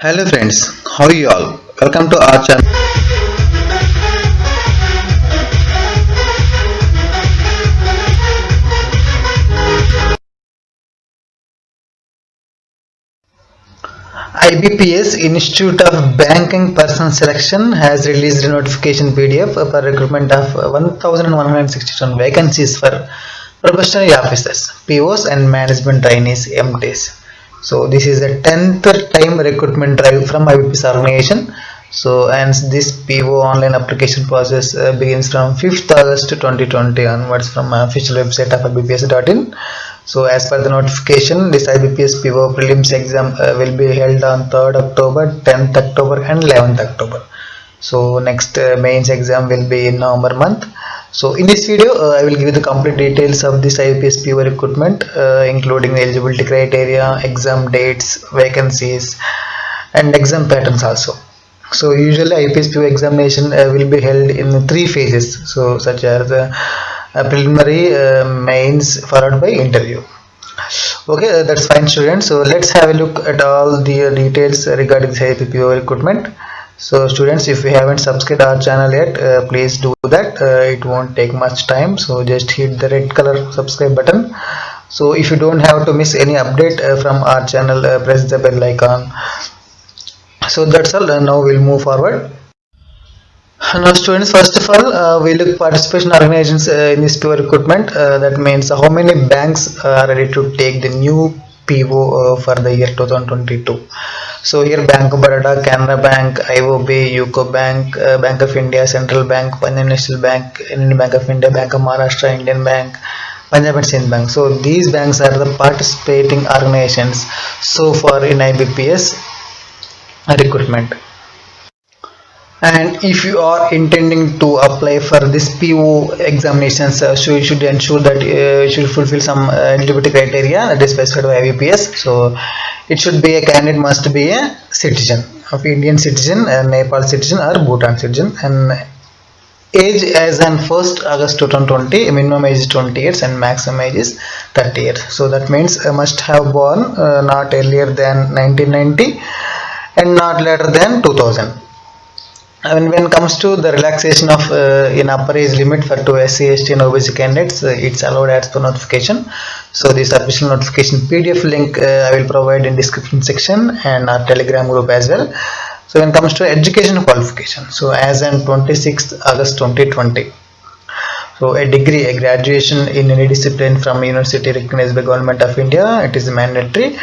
Hello friends, how are you all? Welcome to our channel. IBPS Institute of Banking Person Selection has released a notification PDF for recruitment of 1161 vacancies for professional officers, POs and management trainees MTs. So this is the 10th time recruitment drive from IBPS organization. So and this PO online application process begins from 5th August 2020 onwards from official website of ibps.in. So as per the notification, this IBPS PO prelims exam will be held on 3rd October, 10th October and 11th October. So next mains exam will be in November month. So in this video, I will give you the complete details of this IBPS PO recruitment, including the eligibility criteria, exam dates, vacancies, and exam patterns also. So usually IPS PO examination will be held in three phases. So such as preliminary, mains, followed by interview. Okay, that's fine, students. So let's have a look at all the details regarding this IPS PO recruitment. So students, if you haven't subscribed our channel yet, please do that. It won't take much time. So just hit the red color subscribe button. So if you don't have to miss any update from our channel, press the bell icon. So that's all. Now we'll move forward. Now students, first of all, we look participation organizations in this PO recruitment. That means how many banks are ready to take the new PO for the year 2022. So here Bank of Baroda, Canara Bank, IOB, UCO Bank, Bank of India, Central Bank, Punjab National Bank, Indian Bank of India, Bank of Maharashtra, Indian Bank, Punjab and Sindh Bank. So these banks are the participating organizations so far in IBPS recruitment. And if you are intending to apply for this PO examinations, so you should ensure that you should fulfill some eligibility criteria that is specified by IBPS. So it should be a candidate must be a citizen of Indian citizen, Nepal citizen or Bhutan citizen, and age as on 1st August 2020, minimum age is 20 years and maximum age is 30 years. So that means must have born not earlier than 1990 and not later than 2000. And when it comes to the relaxation of in upper age limit for to SC, ST and OBC candidates, it's allowed as per notification. So this official notification PDF link I will provide in description section and our Telegram group as well. So when it comes to education qualification, so as on 26th August 2020, so a degree, a graduation in any discipline from university recognized by Government of India, it is mandatory,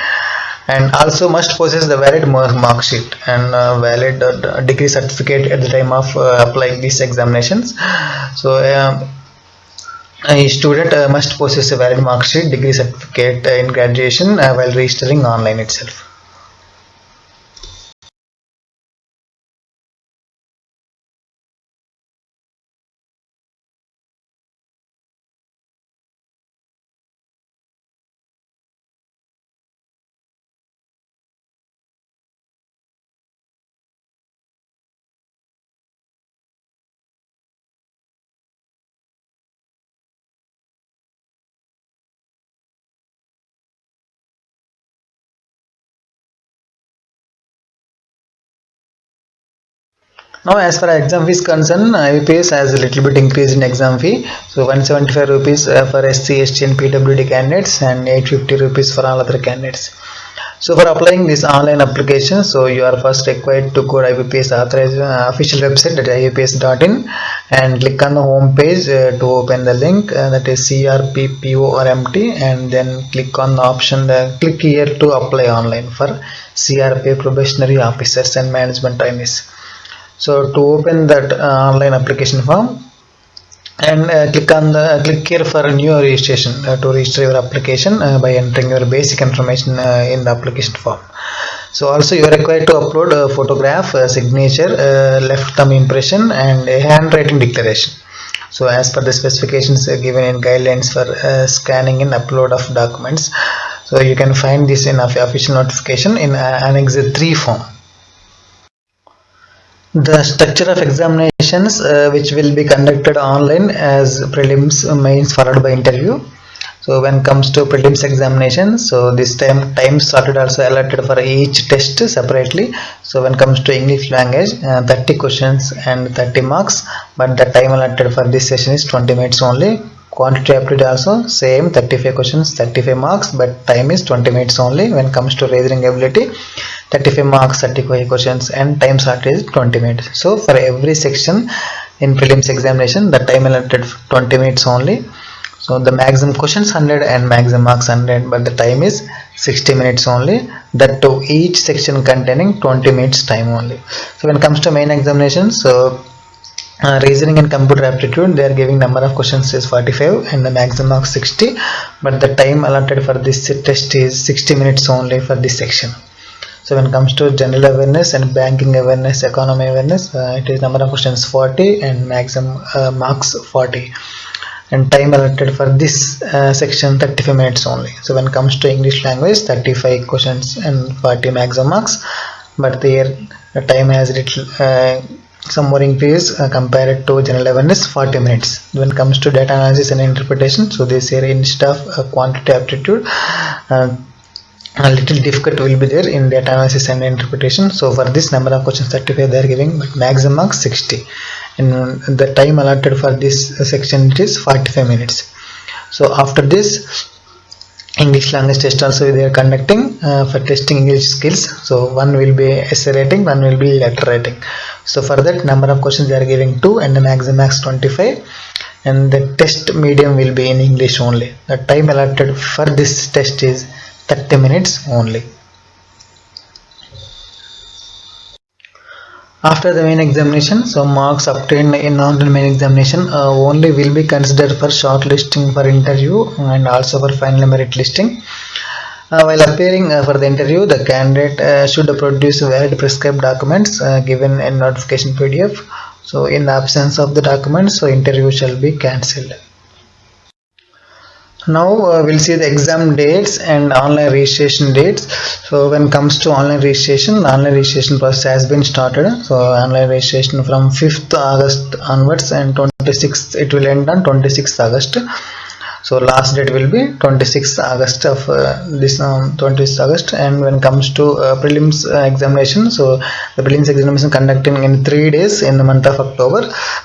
and also must possess the valid mark sheet and valid degree certificate at the time of applying these examinations. So a student must possess a valid mark sheet, degree certificate in graduation while registering online itself. Now, as far as exam fees concerned, IBPS has a little bit increase in exam fee. So, 175 rupees for SC, ST and PWD candidates and 850 rupees for all other candidates. So, for applying this online application, so you are first required to go to IBPS authorized official website, that is ibps.in, and click on the home page to open the link, that is CRPPORMT, and then click on the option, click here to apply online for CRP probationary officers and management trainees. So to open that online application form, and click here for a new registration to register your application by entering your basic information in the application form. So also you are required to upload a photograph, a signature, left thumb impression and a handwriting declaration. So as per the specifications given in guidelines for scanning and upload of documents, so you can find this in official notification in Annex 3 form. The structure of examinations which will be conducted online as prelims, mains followed by interview. So when comes to prelims examination, so this time slotted also allotted for each test separately. So when comes to English language, 30 questions and 30 marks, but the time allotted for this session is 20 minutes only. Quantity aptitude also same, 35 questions, 35 marks, but time is 20 minutes only. When comes to reasoning ability, 35 marks, 35 questions, and time slot is 20 minutes. So for every section in prelims examination, the time allotted 20 minutes only. So the maximum questions 100 and maximum marks 100, but the time is 60 minutes only. That to each section containing 20 minutes time only. So when it comes to main examination, so reasoning and computer aptitude, they are giving number of questions is 45 and the maximum marks 60, but the time allotted for this test is 60 minutes only for this section. So when it comes to general awareness and banking awareness, economy awareness, it is number of questions 40 and maximum marks 40, and time allotted for this section 35 minutes only. So when it comes to English language, 35 questions and 40 maximum marks, but there the time has little some more increase compared to general awareness, 40 minutes. When it comes to data analysis and interpretation, so this here instead of quantity aptitude, a little difficult will be there in data analysis and interpretation. So for this number of questions 35 they are giving, but maximum marks 60, and the time allotted for this section it is 45 minutes. So after this English language test also they are conducting for testing English skills. So one will be essay writing, one will be letter writing. So for that number of questions they are giving 2 and the maximum max 25, and the test medium will be in English only. The time allotted for this test is 30 minutes only. After the main examination, so marks obtained in non-main examination only will be considered for shortlisting for interview and also for final merit listing. While appearing for the interview, the candidate should produce valid prescribed documents given in notification PDF. So in the absence of the documents, so interview shall be cancelled. Now we'll see the exam dates and online registration dates. So when it comes to online registration, the online registration process has been started. So online registration from 5th August onwards, and 26th it will end on 26th August. So last date will be 26th August of this 26th August. And when it comes to prelims examination, so the prelims examination conducting in 3 days in the month of October.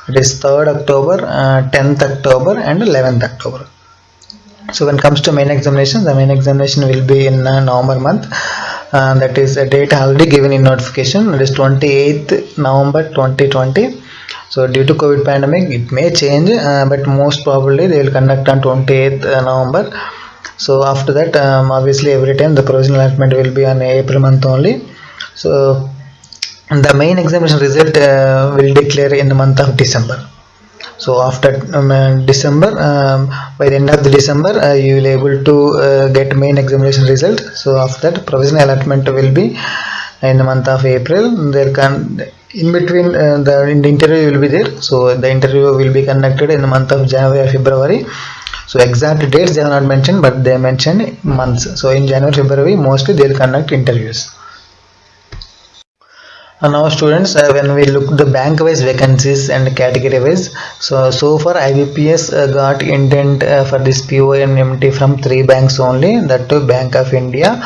It is 3rd October, 10th October and 11th October. So when it comes to main examination, the main examination will be in November month. That is a date already given in notification. It is 28th November 2020. So due to COVID pandemic, it may change, but most probably they will conduct on 28th November. So after that, obviously every time the provisional allotment will be on April month only. So the main examination result will declare in the month of December. So after December, by the end of the December, you will able to get main examination result. So after that, provisional allotment will be in the month of April. There can in between the interview will be there. So the interview will be conducted in the month of January or February. So exact dates they have not mentioned, but they mentioned months. So in January, February, mostly they will conduct interviews. And now students, when we look the bank wise vacancies and category wise, so far IBPS got intent for this PO and MT from 3 banks only, that too Bank of India,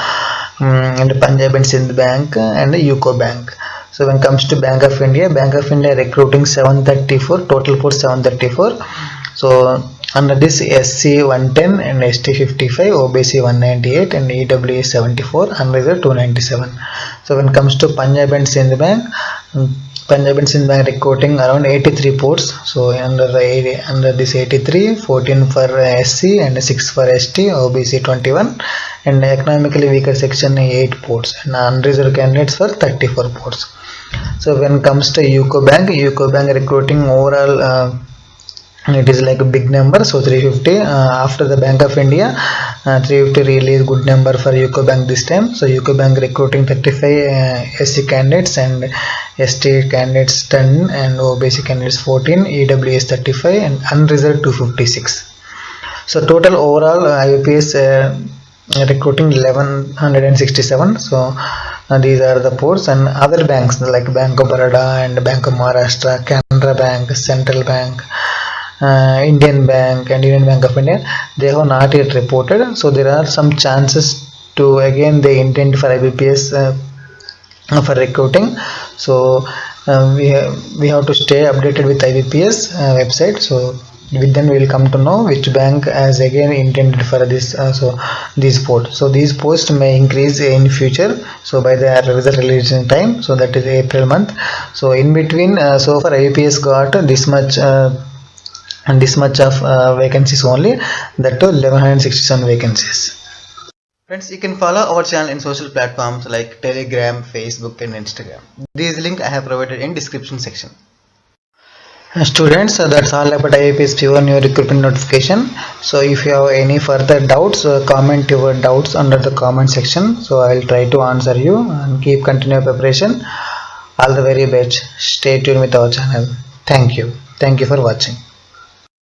and Punjab and Sindh Bank and UCO Bank. So when it comes to Bank of India recruiting 734, total for 734. So under this SC 110 and ST 55, OBC 198 and EWS 74, unreserved 297. So when it comes to Punjab and Sindh Bank, recruiting around 83 posts. So under this 83, 14 for SC and 6 for ST, OBC 21, and economically weaker section 8 posts, and unreserved candidates for 34 posts. So when it comes to UCO Bank recruiting overall it is like a big number, so 350 after the Bank of India, 350 really is good number for UCO Bank this time. So UCO Bank recruiting 35 SC candidates and ST candidates 10 and OBC candidates 14, EWS 35 and unreserved 256. So total overall IBPS recruiting 1167. So these are the posts, and other banks like Bank of Baroda and Bank of Maharashtra, Canara Bank, Central Bank, Indian Bank and Union Bank of India, they have not yet reported. So there are some chances to again they intend for IBPS for recruiting. So we have to stay updated with IBPS website. So with then we will come to know which bank has again intended for this these posts. So these posts may increase in future, so by the result releasing time, so that is April month. So in between, so far IBPS got this much of vacancies only, that to 1167 vacancies. Friends, you can follow our channel in social platforms like Telegram, Facebook and Instagram. These links I have provided in description section. Students, that's all about IAPS PO new recruitment notification. So if you have any further doubts, comment your doubts under the comment section. So I'll try to answer you and keep continue preparation. All the very best. Stay tuned with our channel. Thank you. Thank you for watching.